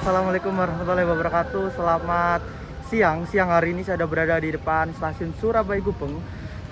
Assalamualaikum warahmatullahi wabarakatuh. Selamat siang. Siang hari ini saya sudah berada di depan stasiun Surabaya Gubeng.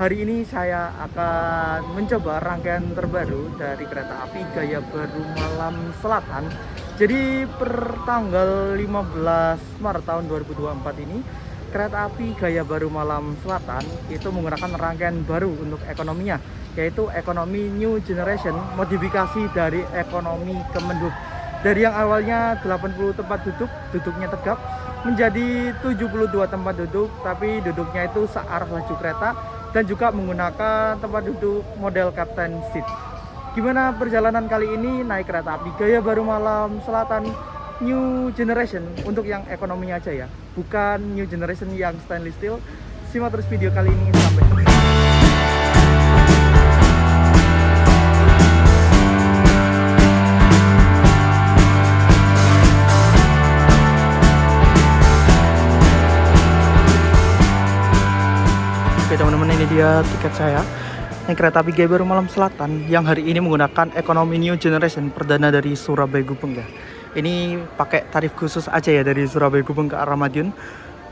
Hari ini saya akan mencoba rangkaian terbaru dari kereta api Gaya Baru Malam Selatan. Jadi per tanggal 15 Maret tahun 2024 ini, kereta api Gaya Baru Malam Selatan itu menggunakan rangkaian baru untuk ekonominya, yaitu ekonomi New Generation, modifikasi dari ekonomi Kemenhub. Dari yang awalnya 80 tempat duduk, duduknya tegap, menjadi 72 tempat duduk, tapi duduknya itu searah laju kereta dan juga menggunakan tempat duduk model Captain Seat. Gimana perjalanan kali ini naik kereta api Gaya Baru Malam Selatan New Generation untuk yang ekonominya aja ya, bukan New Generation yang stainless steel. Simak terus video kali ini sampai habis. Oke teman-teman, ini dia tiket saya naik kereta api Gaya Baru Malam Selatan yang hari ini menggunakan ekonomi New Generation perdana dari Surabaya Gubeng ya. Ini pakai tarif khusus aja ya, dari Surabaya Gubeng ke arah Madiun.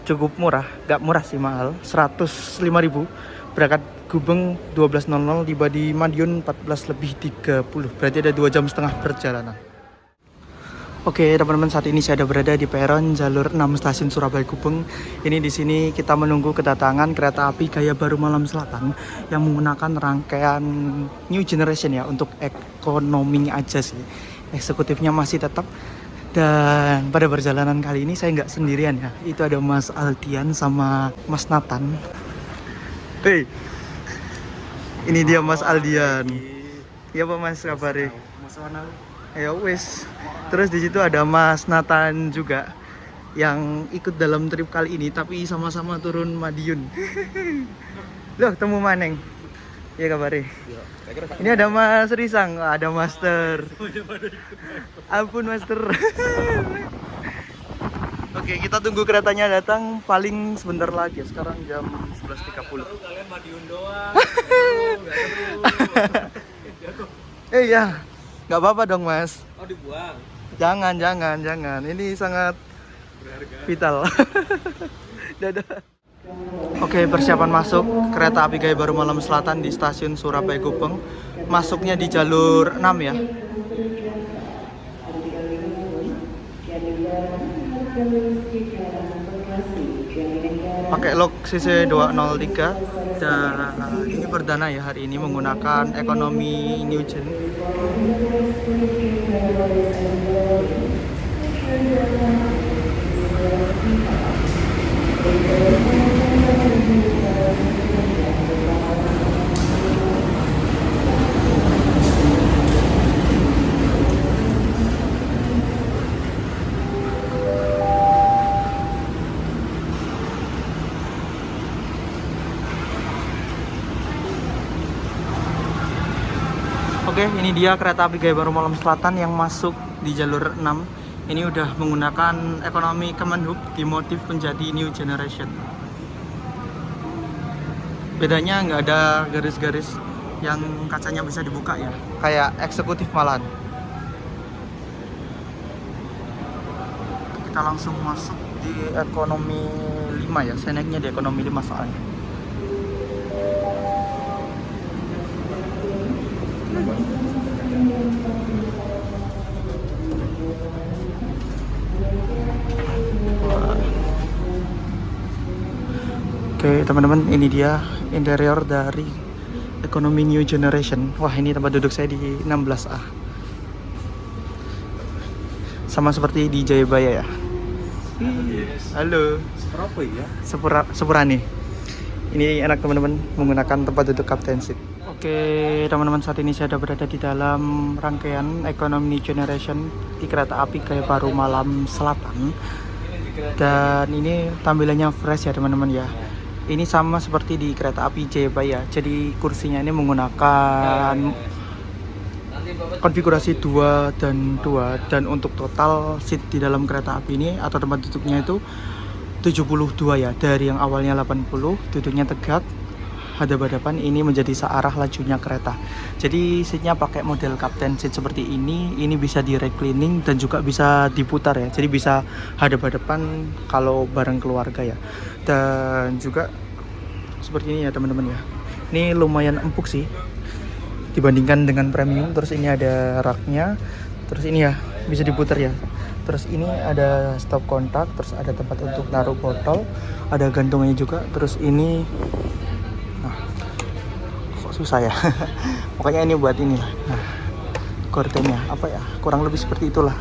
Cukup murah, gak murah sih, mahal, 105.000. Berangkat Gubeng 12.00, tiba di Madiun 14.30. Berarti ada 2 jam setengah perjalanan. Oke teman-teman, saat ini saya ada berada di peron jalur 6 stasiun Surabaya Gubeng. Ini di sini kita menunggu kedatangan kereta api Gaya Baru Malam Selatan yang menggunakan rangkaian New Generation ya, untuk ekonominya aja sih. Eksekutifnya masih tetap. Dan pada perjalanan kali ini saya nggak sendirian ya. Itu ada Mas Aldian sama Mas Nathan. Hey, ini dia Mas Aldian. Ya Pak Mas, kabarnya? Ya wes. Terus di situ ada Mas Nathan juga yang ikut dalam trip kali ini, tapi sama-sama turun Madiun. Loh, temu Maneng. Ya kabarnya? Ini ada Mas Risang, ada Master. Ampun Master. Oke, kita tunggu keretanya datang paling sebentar lagi. Sekarang jam 11.30. Kalian Madiun doang. Ya, nggak apa-apa dong Mas. Oh, dibuang. Jangan. Ini sangat Berharga. vital. Dadah. Oke, persiapan masuk kereta api Gaya Baru Malam Selatan di stasiun Surabaya Gubeng. Masuknya di jalur 6 ya. Pakai log CC 203 dan ini perdana ya hari ini menggunakan ekonomi New Gen. Oke, ini dia kereta api Gaya Baru Malam Selatan yang masuk di jalur 6. Ini udah menggunakan ekonomi Kemenhub, dimodif menjadi New Generation. Bedanya nggak ada garis-garis yang kacanya bisa dibuka ya, kayak eksekutif malahan. Kita langsung masuk di ekonomi 5 ya, saya naiknya di ekonomi 5 soalnya. Oke teman-teman, ini dia interior dari ekonomi New Generation. Wah, ini tempat duduk saya di 16A. Sama seperti di Jayabaya ya. Halo. Seberapa ya? Sepurani. Ini enak teman-teman, menggunakan tempat duduk Captain Seat. Oke teman-teman, saat ini saya sudah berada di dalam rangkaian ekonomi New Generation di kereta api Gaya Baru Malam Selatan. Dan ini tampilannya fresh ya teman-teman ya. Ini sama seperti di kereta api Jayabaya. Jadi kursinya ini menggunakan konfigurasi 2 dan 2. Dan untuk total seat di dalam kereta api ini atau tempat duduknya itu 72 ya. Dari yang awalnya 80, duduknya tegak, berhadapan-hadapan, ini menjadi searah lajunya kereta. Jadi seatnya pakai model captain seat seperti ini bisa di reclining dan juga bisa diputar ya. Jadi bisa hadap-hadapan kalau bareng keluarga ya. Dan juga seperti ini ya teman-teman ya. Ini lumayan empuk sih dibandingkan dengan premium. Terus ini ada raknya. Terus ini ya bisa diputar ya. Terus ini ada stop kontak, terus ada tempat untuk naruh botol, ada gantungnya juga. Terus ini, nah, kok susah ya. Pokoknya ini buat ini lah. Nah, gordennya apa ya? Kurang lebih seperti itulah.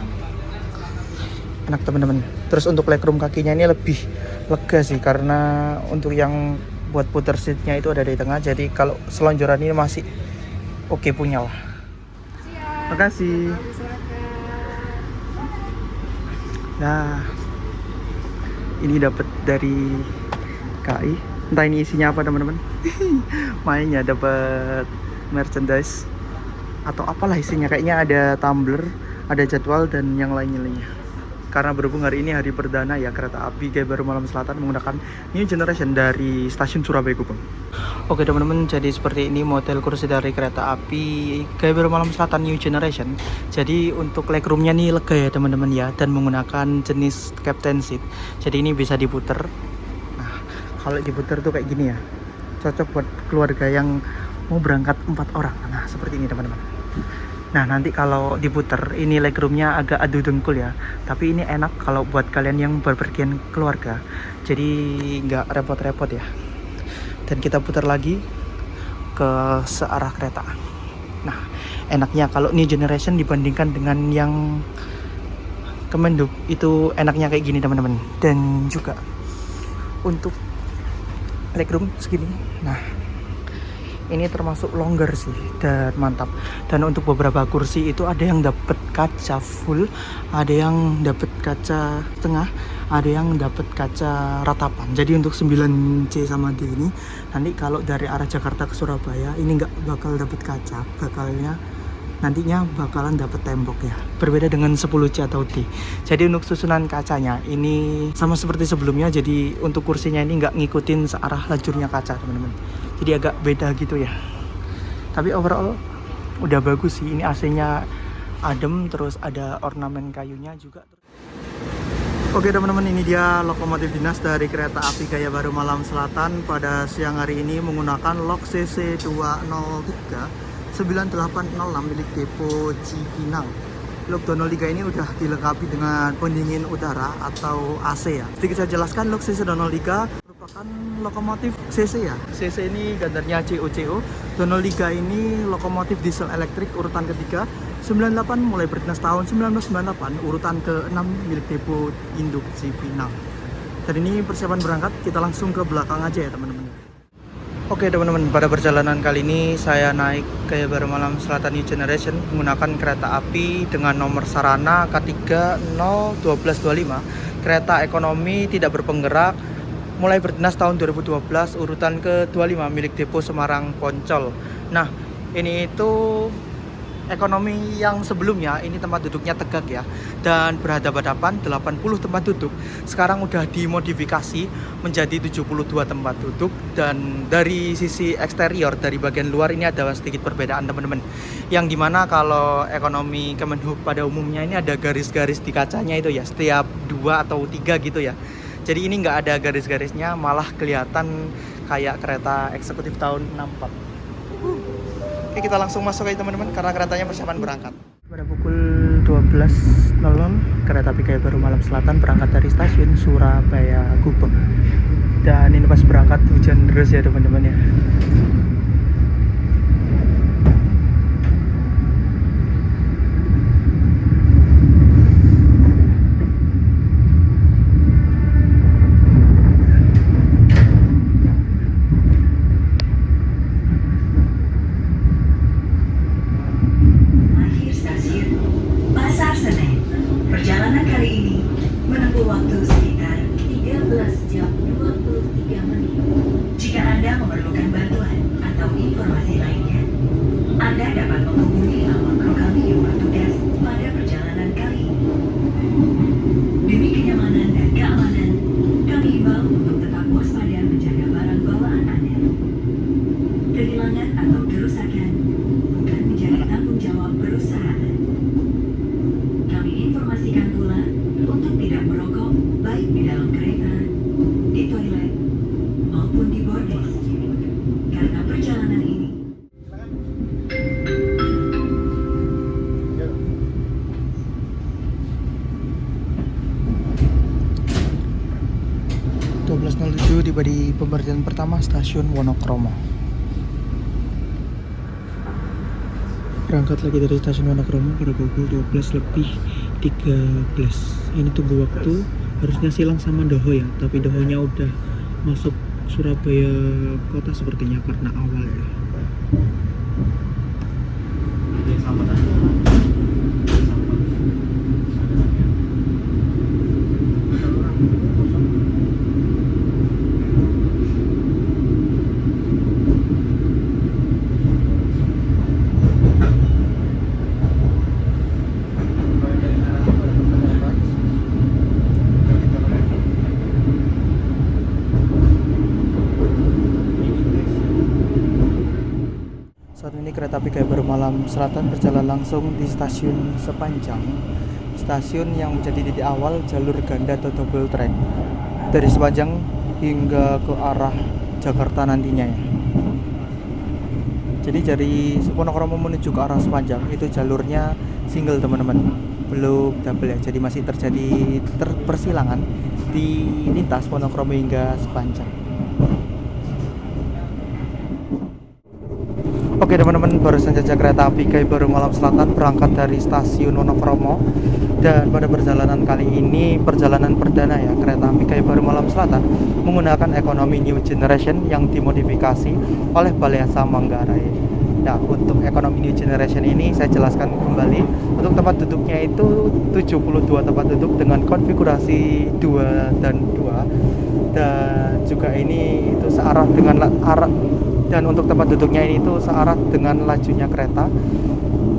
Enak teman-teman. Terus untuk legroom kakinya ini lebih lega sih, karena untuk yang buat puter seatnya itu ada di tengah. Jadi kalau selonjoran ini masih oke punya lah. Makasih. Nah, ini dapat dari KI. Entah ini isinya apa teman-teman. Mainnya dapat merchandise atau apalah isinya. Kayaknya ada tumbler, ada jadwal dan yang lainnya. Karena berhubung hari ini hari perdana ya kereta api Gaya Baru Malam Selatan menggunakan New Generation dari stasiun Surabaya Gubeng. Oke teman-teman, jadi seperti ini model kursi dari kereta api Gaya Baru Malam Selatan New Generation. Jadi untuk legroomnya nih lega ya teman-teman ya, dan menggunakan jenis captain seat. Jadi ini bisa diputer. Nah, kalau diputer tuh kayak gini ya, cocok buat keluarga yang mau berangkat 4 orang. Nah, seperti ini teman-teman. Nah, nanti kalau diputer ini legroomnya agak adu dengkul ya, tapi ini enak kalau buat kalian yang berpergian keluarga, jadi nggak repot-repot ya. Dan kita putar lagi ke searah kereta. Nah, enaknya kalau New Generation dibandingkan dengan yang Kemenduk itu enaknya kayak gini teman-teman. Dan juga untuk legroom segini, nah ini termasuk longgar sih dan mantap. Dan untuk beberapa kursi itu ada yang dapat kaca full, ada yang dapat kaca tengah, ada yang dapat kaca ratapan. Jadi untuk 9C sama D ini nanti kalau dari arah Jakarta ke Surabaya ini nggak bakal dapat kaca, nantinya bakalan dapat tembok ya. Berbeda dengan 10C atau D. Jadi untuk susunan kacanya ini sama seperti sebelumnya. Jadi untuk kursinya ini nggak ngikutin searah lajurnya kaca teman-teman. Jadi agak beda gitu ya. Tapi overall udah bagus sih. Ini AC-nya adem, terus ada ornamen kayunya juga. Oke teman-teman, ini dia lokomotif dinas dari kereta api Gaya Baru Malam Selatan pada siang hari ini menggunakan lok CC 203 9806 milik depo Cipinang. Lok 203 ini udah dilengkapi dengan pendingin udara atau AC ya. Sedikit saya jelaskan, lok CC 203 merupakan lokomotif CC ya. CC ini gandarnya COCO. 203 ini lokomotif diesel elektrik urutan ketiga. 98 mulai berdinas tahun 1998, urutan ke-6 milik depo induk Cipinang. Dan ini persiapan berangkat, kita langsung ke belakang aja ya teman-teman. Oke teman-teman, pada perjalanan kali ini saya naik Gaya Baru Malam Selatan New Generation menggunakan kereta api dengan nomor sarana K3 01225, kereta ekonomi tidak berpenggerak, mulai berdinas tahun 2012, urutan ke-25 milik depo Semarang Poncol. Nah, ini itu ekonomi yang sebelumnya, ini tempat duduknya tegak ya, dan berhadapan-hadapan 80 tempat duduk. Sekarang udah dimodifikasi menjadi 72 tempat duduk. Dan dari sisi eksterior, dari bagian luar ini ada sedikit perbedaan teman-teman, yang dimana kalau ekonomi Kemenhub pada umumnya ini ada garis-garis di kacanya itu ya, setiap 2 atau 3 gitu ya. Jadi ini nggak ada garis-garisnya, malah kelihatan kayak kereta eksekutif tahun 64. Oke, kita langsung masuk aja teman-teman, karena keretanya persiapan berangkat. Pada pukul 12.00, kereta api Gaya Baru Malam Selatan berangkat dari stasiun Surabaya Gubeng. Dan ini pas berangkat hujan deras ya teman-teman ya. Jika Anda memerlukan bantuan jawab perusahaan. Kami informasikan pula untuk tidak merokok baik di dalam kereta, di toilet, maupun di boarding. Karena perjalanan ini 12.07 tiba di pemberhentian pertama stasiun Wonokromo. Berangkat lagi dari stasiun Wonokromo pada pukul 12:13. Ini tunggu waktu, harusnya silang sama Doho ya, tapi Dohonya udah masuk Surabaya kota sepertinya karena awal ya. Saat ini kereta api Kaya Baru Malam Selatan berjalan langsung di stasiun Sepanjang, stasiun yang menjadi titik awal jalur ganda atau double track dari Sepanjang hingga ke arah Jakarta nantinya ya. Jadi dari Wonokromo menuju ke arah Sepanjang itu jalurnya single teman-teman, belum double ya. Jadi masih terjadi persilangan di lintas Wonokromo hingga Sepanjang. Oke teman-teman, barusan saja kereta api Kaya Baru Malam Selatan berangkat dari stasiun Wonokromo. Dan pada perjalanan kali ini, perjalanan perdana ya, kereta api Kaya Baru Malam Selatan menggunakan ekonomi New Generation yang dimodifikasi oleh Balai Asa Manggarai. Nah, untuk ekonomi New Generation ini saya jelaskan kembali. Untuk tempat duduknya itu 72 tempat duduk dengan konfigurasi 2 dan 2. Dan juga ini itu searah dengan dan untuk tempat duduknya ini itu searah dengan lajunya kereta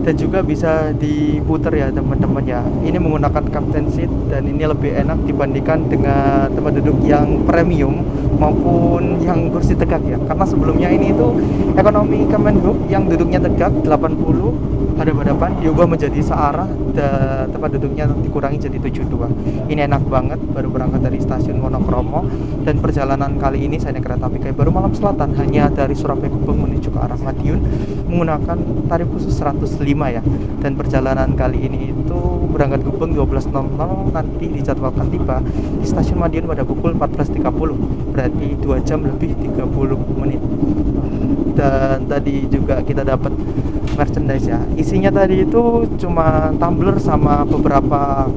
dan juga bisa diputer ya teman-teman ya. Ini menggunakan captain seat dan ini lebih enak dibandingkan dengan tempat duduk yang premium maupun yang kursi tegak ya. Karena sebelumnya ini itu ekonomi Kemenhub yang duduknya tegak 80 hadap-hadapan diubah menjadi searah dan tempat duduknya dikurangi jadi 72. Ini enak banget, baru berangkat dari stasiun Wonokromo dan perjalanan kali ini saya naik kereta api Kaya Baru Malam Selatan hanya dari Surabaya Gubeng menuju ke arah Madiun menggunakan tarif khusus 105 ya. Dan perjalanan kali ini itu berangkat Gubeng 12.00, nanti dijadwalkan tiba di stasiun Madiun pada pukul 14.30, berarti 2 jam lebih 30 menit. Dan tadi juga kita dapat merchandise ya. Isinya tadi itu cuma tumbler sama beberapa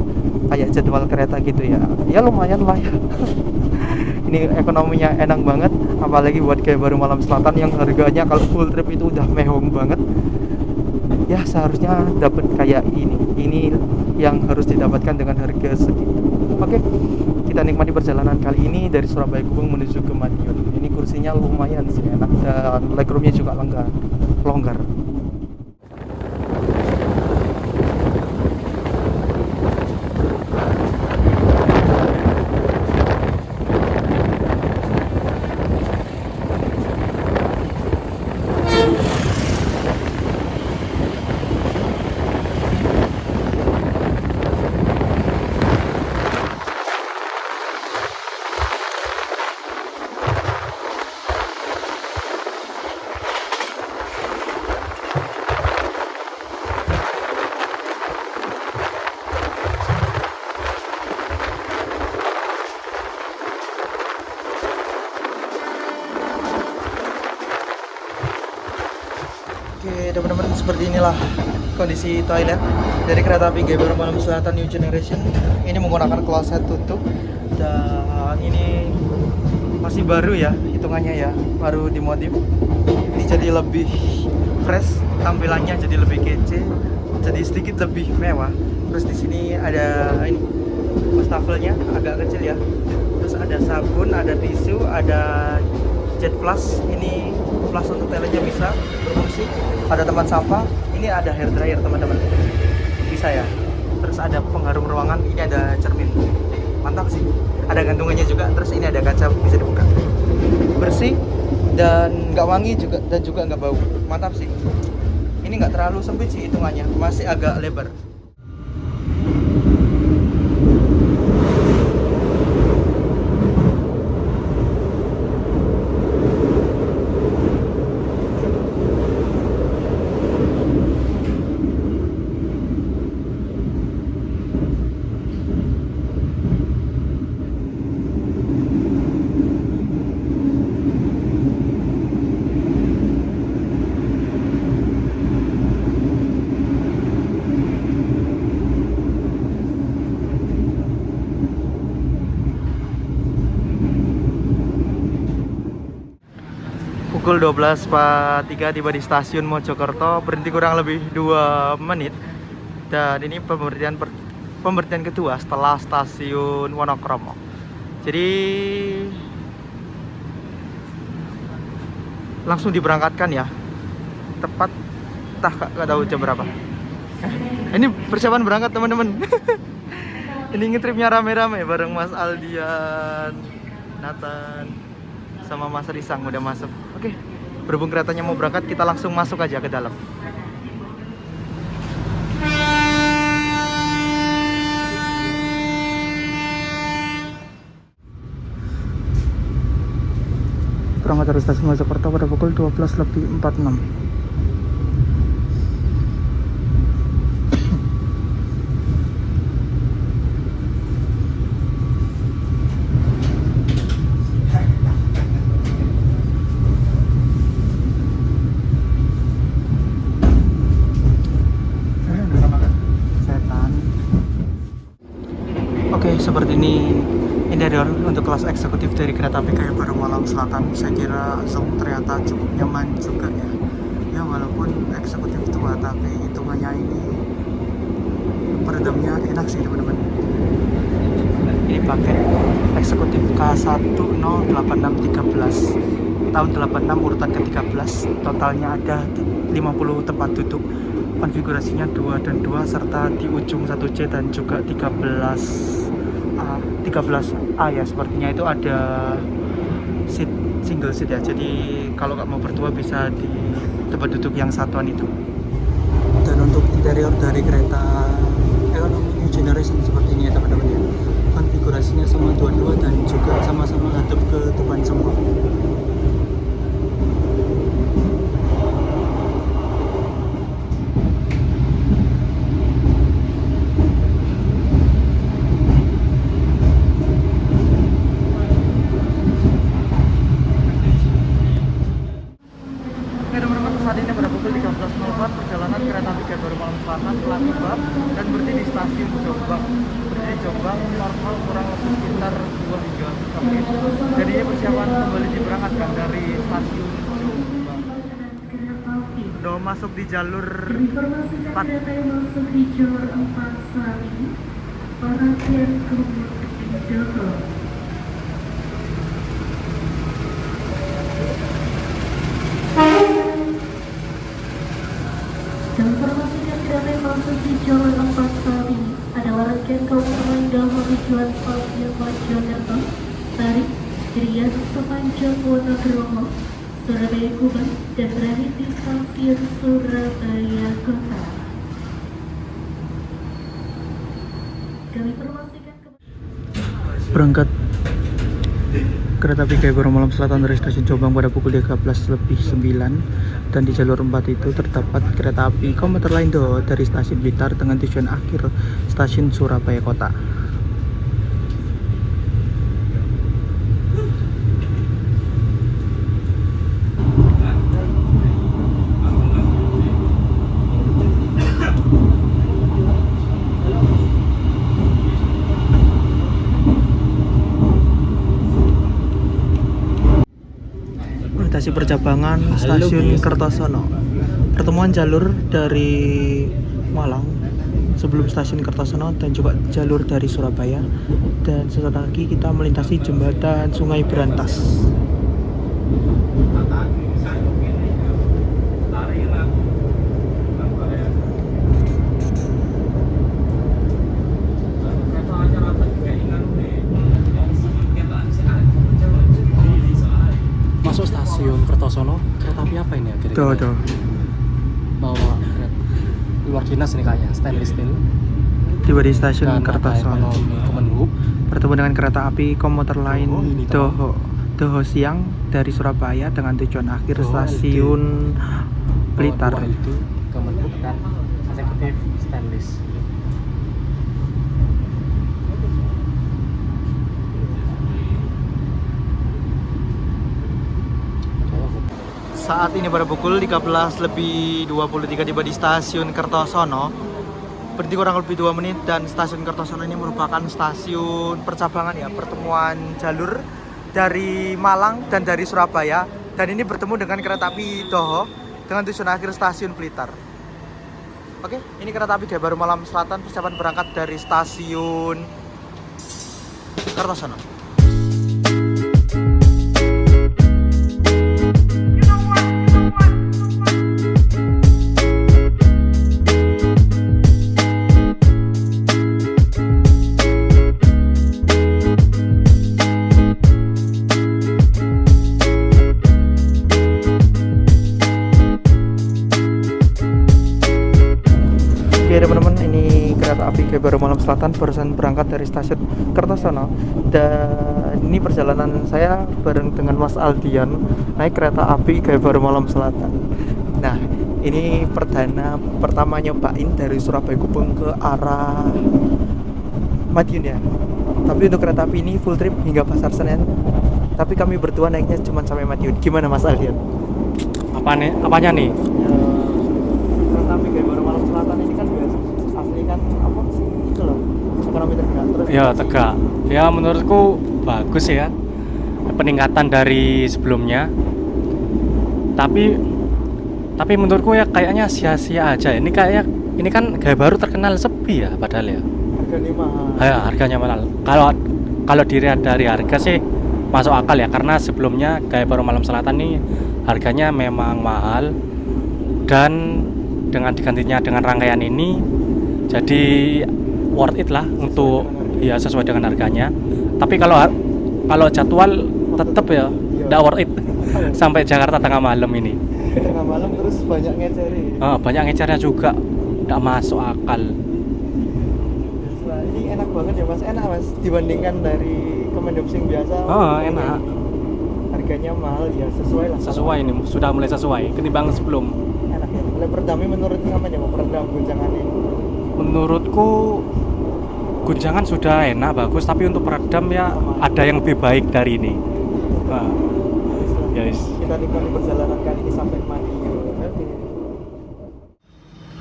kayak jadwal kereta gitu ya. Ya lumayan lah ya. Ini ekonominya enak banget, apalagi buat Kaya Baru Malam Selatan yang harganya kalau full trip itu udah mehong banget. Ya seharusnya dapat kayak ini. Ini yang harus didapatkan dengan harga segitu. Oke, kita nikmati perjalanan kali ini dari Surabaya Gubeng menuju ke Madiun. Ini kursinya lumayan sih enak dan legroomnya juga longgar. Oke teman-teman, seperti inilah kondisi toilet dari kereta api Kaya Baru Malam Selatan New Generation. Ini menggunakan kloset tutup dan ini masih baru ya hitungannya ya, baru dimodif. Ini jadi lebih fresh, tampilannya jadi lebih kece, jadi sedikit lebih mewah. Terus di sini ada ini wastafelnya agak kecil ya. Terus ada sabun, ada tisu, ada jet flush. Ini flush untuk toiletnya bisa berfungsi. Ada tempat sampah. Ini ada hair dryer teman-teman, bisa ya. Terus ada pengharum ruangan. Ini ada cermin, mantap sih. Ada gantungannya juga. Terus ini ada kaca bisa dibuka, bersih dan nggak wangi juga, dan juga nggak bau. Mantap sih. Ini nggak terlalu sempit sih hitungannya, masih agak lebar. Pukul 12.43 tiba di stasiun Mojokerto, berhenti kurang lebih 2 menit. Dan ini pemberhentian kedua setelah stasiun Wonokromo. Jadi langsung diberangkatkan ya. Tepat nggak tahu jam berapa. Ini persiapan berangkat teman-teman. Ini ngetripnya rame-rame bareng Mas Aldian, Nathan, sama Mas Risang udah masuk. Oke, berhubung keretanya mau berangkat, kita langsung masuk aja ke dalam. Berangkat dari stasiun Mojokerto pada pukul 12.46. Oke, seperti ini interior untuk kelas eksekutif dari kereta api Gaya Baru Malam Selatan. Saya kira Zoom ternyata cukup nyaman juga ya. Ya walaupun eksekutif tua, tapi hitungannya ini peredamnya enak sih teman-teman. Ini pakai eksekutif K108613 tahun 86 urutan ke-13. Totalnya ada 50 tempat duduk. Konfigurasinya 2 dan 2 serta di ujung 1C dan juga 13A ya, sepertinya itu ada seat, single seat ya. Jadi kalau nggak mau berdua bisa di tempat duduk yang satuan itu. Dan untuk interior dari kereta Economy New Generation seperti ini ya teman-teman ya. Konfigurasinya sama dua-dua dan juga sama-sama hadap ke depan semua. Saat ini pada pukul 13.04 perjalanan kereta api Gaya Baru Malam Selatan telah tiba dan berhenti di stasiun Jombang. Berhenti di Jombang normal kurang lebih sekitar 2 hingga 3 menit. Jadi ini persiapan kembali diberangkatkan dari stasiun Jombang. Udah masuk di jalur 4. Masuk di jalur 4 Sari, perhatian kemudian Joko. Informasikan kereta masuk di jalur 4 Sari adalah rangkaian komuter dalam tujuan stasiun Mojokerto, Sari, Krian, sepanjang Wonokromo, Surabaya Kubang, dan berakhir di stasiun Surabaya Kota. Kami informasikan Berangkat kereta api Gaya Baru Malam Selatan dari stasiun Jombang pada pukul 13.09 dan di jalur 4 itu terdapat kereta api komuter lain dari stasiun Blitar dengan tujuan akhir stasiun Surabaya Kota. Melintasi percabangan stasiun Kertosono. Pertemuan jalur dari Malang sebelum stasiun Kertosono dan juga jalur dari Surabaya, dan sesaat lagi kita melintasi jembatan Sungai Berantas. Masuk stasiun Kertosono, kereta api apa ini akhirnya? Tuh. Bawa dinas ini kayaknya, stainless steel. Tiba di stasiun Dan ada Kertosono. ekonomi Kemenhub. Bertemu dengan kereta api komuter lain ini Doho Siang dari Surabaya dengan tujuan akhir Doho stasiun Blitar. LD Kemenhub dan eksekutif stainless. Saat ini pada pukul 13:23 tiba di stasiun Kertosono. Berhenti kurang lebih 2 menit dan stasiun Kertosono ini merupakan stasiun percabangan ya, pertemuan jalur dari Malang dan dari Surabaya, dan ini bertemu dengan kereta api Doho dengan tujuan akhir stasiun Blitar. Oke, ini kereta api Gaya Baru Malam Selatan persiapan berangkat dari stasiun Kertosono. Oke teman-teman, ini kereta api Gaya Baru Malam Selatan barusan berangkat dari stasiun Kertosono, dan ini perjalanan saya bareng dengan Mas Aldian naik kereta api Gaya Baru Malam Selatan. Nah, ini pertama nyobain dari Surabaya Gubeng ke arah Madiun ya. Tapi untuk kereta api ini full trip hingga Pasar Senen. Tapi kami berdua naiknya cuma sampai Madiun. Gimana Mas Aldian? Apanya nih? Kereta api Gaya Baru Malam Selatan ini kan biasa asli kan apa sih itu loh, ekonomi tegak terus Ya tegak. Ya menurutku bagus ya, peningkatan dari sebelumnya. Tapi menurutku ya kayaknya sia-sia aja. Ini kan Gaya Baru terkenal sepi ya padahal ya. harganya mahal. Ya, harganya mahal. Kalau dilihat dari harga sih masuk akal ya, karena sebelumnya Gaya Baru Malam Selatan ini harganya memang mahal, dan dengan digantinya dengan rangkaian ini jadi worth it lah untuk ya sesuai dengan harganya. Tapi kalau jadwal tetap ya tidak worth it sampai Jakarta tengah malam ini. Tengah malam terus banyak ngeceri. Banyak ngecernya juga, tidak masuk akal. Nah, ini enak banget ya Mas, enak Mas dibandingkan dari Kemendop Sing biasa. Enak. Harganya mahal ya, sesuai lah. Sesuai ini, sudah mulai sesuai ketimbang sebelum. Enak ya. Oleh Perdami menurut namanya mau peredam guncangan ini. Menurutku guncangan sudah enak, bagus, tapi untuk peredam ya ada yang lebih baik dari ini. Yes. Kita nikmati perjalanan kali ini sampai Madiun.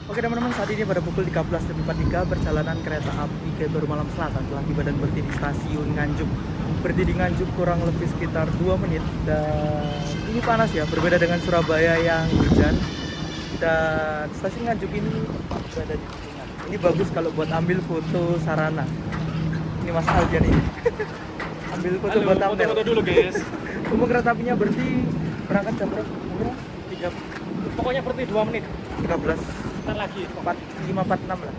Oke teman-teman, saat ini pada pukul 13:43 perjalanan kereta api Gaya Baru Malam Selatan telah tiba dan berhenti di stasiun Nganjuk. Berhenti di Nganjuk kurang lebih sekitar 2 menit, dan ini panas ya, berbeda dengan Surabaya yang hujan. Dan stasiun Nganjuk ini tepat berada di tikungan. Ini bagus kalau buat ambil foto sarana. Ini Mas Aldian ini. Ambil foto buat thumbnail. Foto dulu guys. Umum kereta apinya berangkat jam berapa? 3. Pokoknya berarti 2 menit. 13. Ntar lagi. 5:46 lah.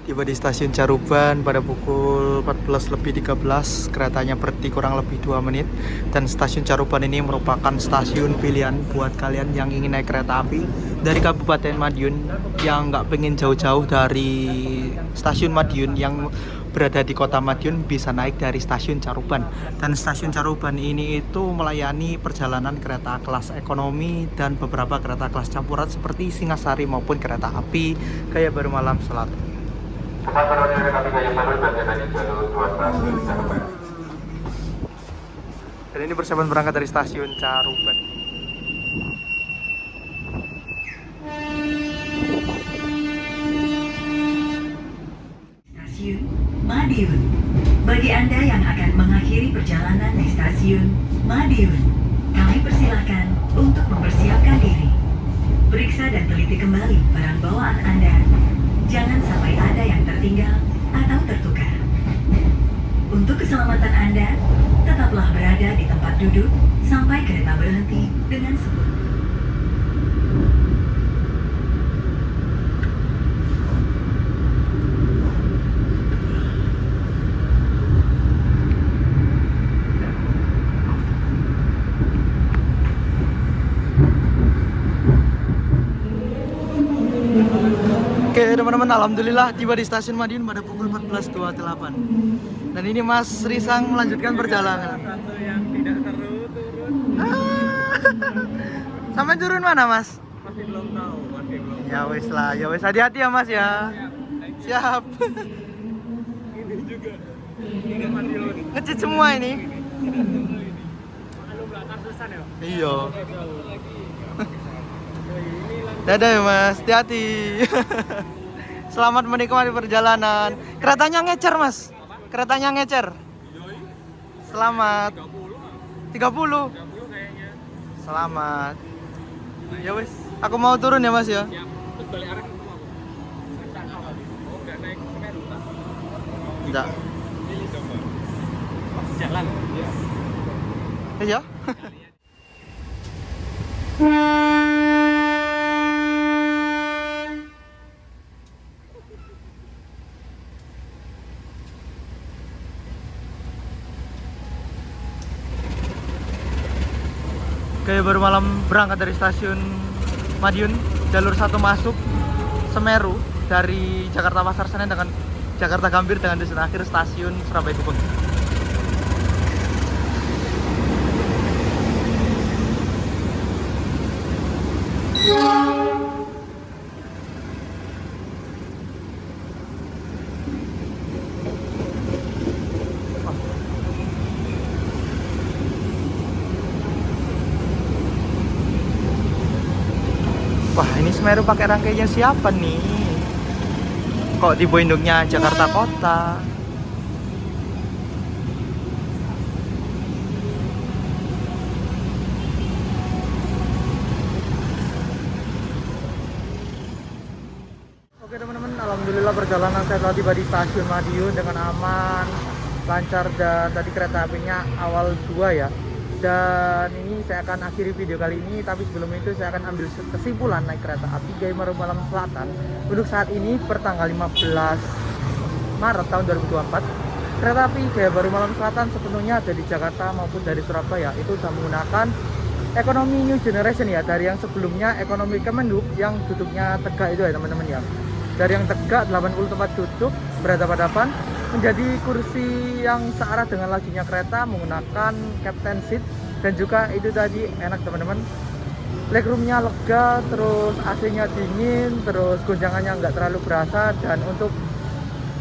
Tiba di stasiun Caruban pada pukul 14:13, keretanya berhenti kurang lebih 2 menit. Dan stasiun Caruban ini merupakan stasiun pilihan buat kalian yang ingin naik kereta api dari Kabupaten Madiun, yang nggak pengen jauh-jauh dari stasiun Madiun yang berada di kota Madiun, bisa naik dari stasiun Caruban. Dan stasiun Caruban ini itu melayani perjalanan kereta kelas ekonomi dan beberapa kereta kelas campuran seperti Singasari maupun kereta api Gaya Baru Malam Selatan. Dan ini persiapan berangkat dari stasiun Caruban. Stasiun Madiun. Bagi Anda yang akan mengakhiri perjalanan di stasiun Madiun, kami persilahkan untuk mempersiapkan diri. Periksa dan teliti kembali barang bawaan Anda. Jangan sampai ada yang tertinggal atau tertukar. Untuk keselamatan Anda, tetaplah berada di tempat duduk sampai kereta berhenti dengan sempurna. Oke teman-teman, alhamdulillah tiba di stasiun Madiun pada pukul 14.28. Dan ini Mas Risang melanjutkan perjalanan. Satu yang tidak seru turun. Sampai turun mana Mas? Masih belum tahu, masih belum. Ya wes lah, ya wes, hati-hati ya Mas ya. Siap. Ini juga. Ini Madiun. Ngecit semua ini. Anu belakang terusan ya? Iya. Jauh lagi. Dadah ya Mas, hati-hati. Selamat menikmati perjalanan. Keretanya ngecer Mas. Keretanya ngecer. Selamat. 30. kayaknya. Selamat. Ya wes, aku mau turun ya Mas ya. Siap. Terus balik arah ke rumah. Oh, enggak naik Semeru tak? Enggak. Pilih coba. Jalan. Ya. Ya. Kayak baru malam berangkat dari stasiun Madiun, jalur 1 masuk Semeru dari Jakarta Pasar Senen dengan Jakarta Gambir dengan tujuan akhir stasiun Surabaya Gubeng. Wah, ini Semeru pakai rangkainya siapa nih? Kok di induknya Jakarta Kota? Oke teman-teman, alhamdulillah perjalanan saya telah tiba di stasiun Madiun dengan aman, lancar, dan tadi kereta apinya awal 2 ya. Dan ini saya akan akhiri video kali ini, tapi sebelum itu saya akan ambil kesimpulan naik kereta api Gaya Baru Malam Selatan untuk saat ini per tanggal 15 Maret tahun 2024. Kereta api Gaya Baru Malam Selatan sepenuhnya ada di Jakarta maupun dari Surabaya. Itu sudah menggunakan ekonomi New Generation ya, dari yang sebelumnya ekonomi Kemenhub yang duduknya tegak itu ya teman-teman ya. Dari yang tegak 80 tempat duduk berhadapan-hadapan menjadi kursi yang searah dengan lajunya kereta menggunakan captain seat, dan juga itu tadi enak teman-teman, legroomnya lega, terus AC-nya dingin, terus gonjangannya nggak terlalu berasa, dan untuk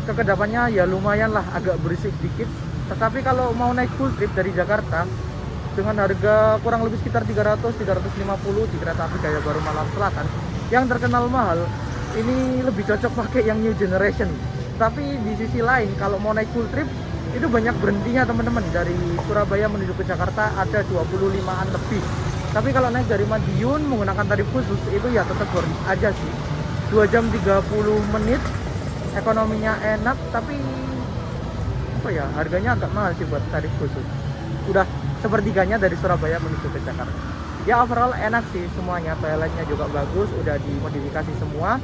kekedapannya ya lumayan lah, agak berisik dikit. Tetapi kalau mau naik full trip dari Jakarta dengan harga kurang lebih sekitar 300-350 di kereta api Gaya Baru Malam Selatan yang terkenal mahal, ini lebih cocok pakai yang New Generation. Tapi di sisi lain kalau mau naik full trip itu banyak berhentinya teman-teman. Dari Surabaya menuju ke Jakarta ada 25-an lebih. Tapi kalau naik dari Madiun menggunakan tarif khusus itu ya tetap worth it aja sih. 2 jam 30 menit, ekonominya enak, tapi apa ya, harganya agak mahal sih buat tarif khusus. Udah sepertiganya dari Surabaya menuju ke Jakarta. Ya overall enak sih semuanya, toiletnya juga bagus, udah dimodifikasi semua,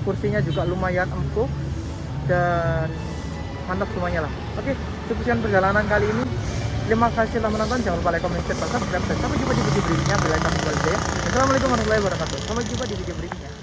kursinya juga lumayan empuk, dan mantap semuanya lah. Oke, cukup sekian perjalanan kali ini. Terima kasih telah menonton. Jangan lupa like, comment, share, subscribe. Sampai jumpa di video berikutnya. Bila kami kembali ya. Assalamualaikum warahmatullahi wabarakatuh. Sampai jumpa di video berikutnya.